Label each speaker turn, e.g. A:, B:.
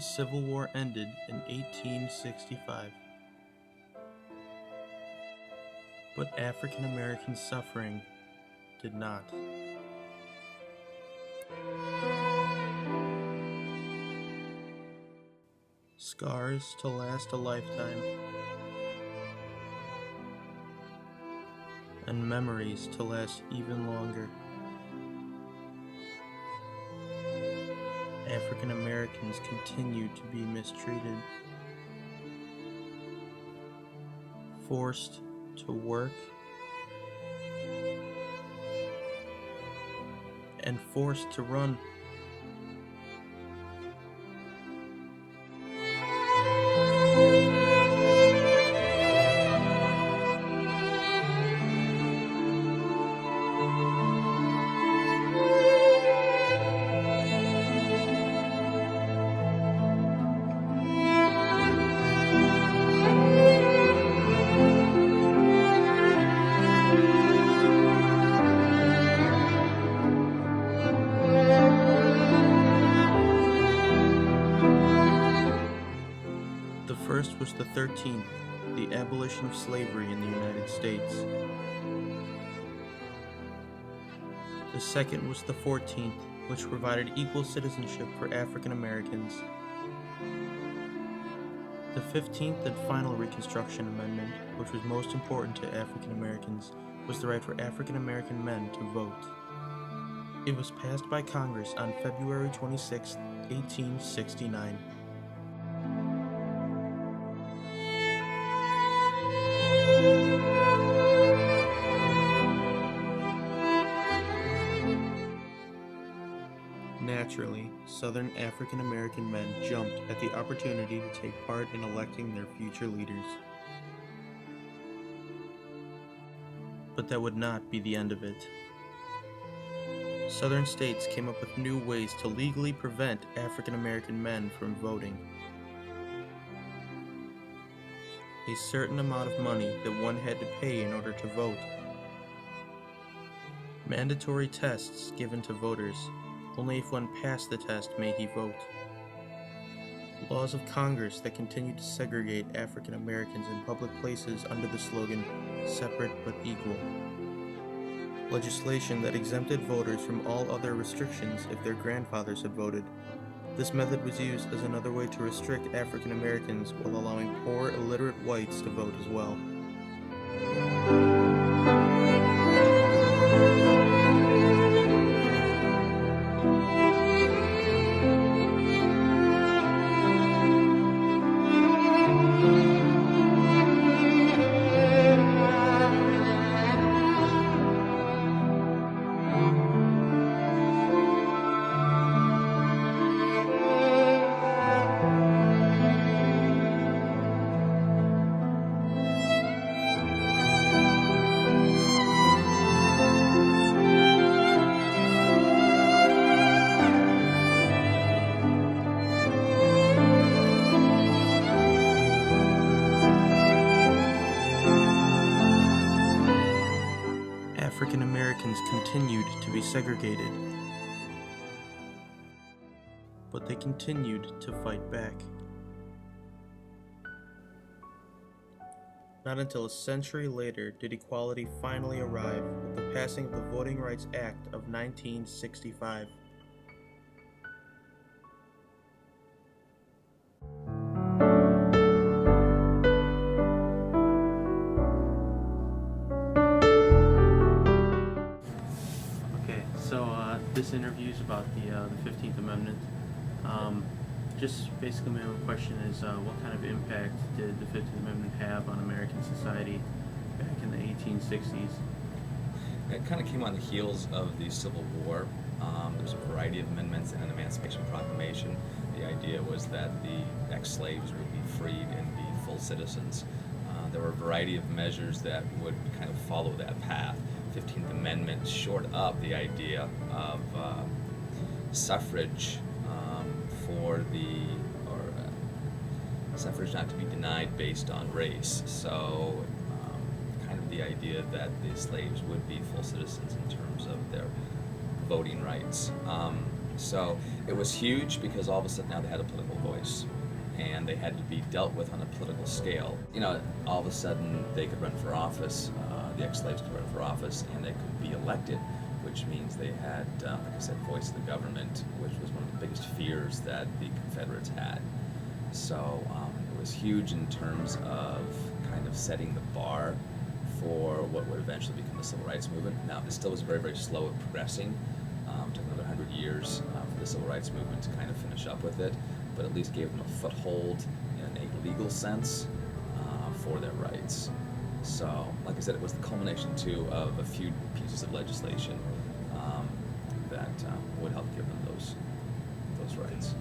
A: The Civil War ended in 1865. But African American suffering did not. Scars to last a lifetime, and memories to last even longer. African Americans continue to be mistreated, forced to work, and forced to run. The first was the 13th, the abolition of slavery in the United States. The second was the 14th, which provided equal citizenship for African Americans. The 15th and final Reconstruction Amendment, which was most important to African Americans, was the right for African American men to vote. It was passed by Congress on February 26, 1869. Naturally, Southern African American men jumped at the opportunity to take part in electing their future leaders. But that would not be the end of it. Southern states came up with new ways to legally prevent African American men from voting. A certain amount of money that one had to pay in order to vote. Mandatory tests given to voters. Only if one passed the test may he vote. Laws of Congress that continued to segregate African Americans in public places under the slogan, "Separate but Equal." Legislation that exempted voters from all other restrictions if their grandfathers had voted. This method was used as another way to restrict African Americans while allowing poor, illiterate whites to vote as well. African Americans continued to be segregated, but they continued to fight back. Not until a century later did equality finally arrive with the passing of the Voting Rights Act of 1965. This interview is about the 15th Amendment. Just basically my own question is, what kind of impact did the 15th Amendment have on American society back in the 1860s?
B: It kind of came on the heels of the Civil War. There was a variety of amendments and an Emancipation Proclamation. The idea was that the ex-slaves would be freed and be full citizens. There were a variety of measures that would kind of follow that path. 15th Amendment shored up the idea of suffrage suffrage not to be denied based on race. So kind of the idea that the slaves would be full citizens in terms of their voting rights. So it was huge because all of a sudden now they had a political voice, and they had to be dealt with on a political scale. All of a sudden they could run for office, the ex-slaves could run for office, and they could be elected, which means they had, like I said, voice of the government, which was one of the biggest fears that the Confederates had. So it was huge in terms of kind of setting the bar for what would eventually become the Civil Rights Movement. Now, this still was very, very slow at progressing. It took another 100 years for the Civil Rights Movement to kind of finish up with it, but at least gave them a foothold in a legal sense for their rights. So, like I said, it was the culmination, too, of a few pieces of legislation that would help give them those rights.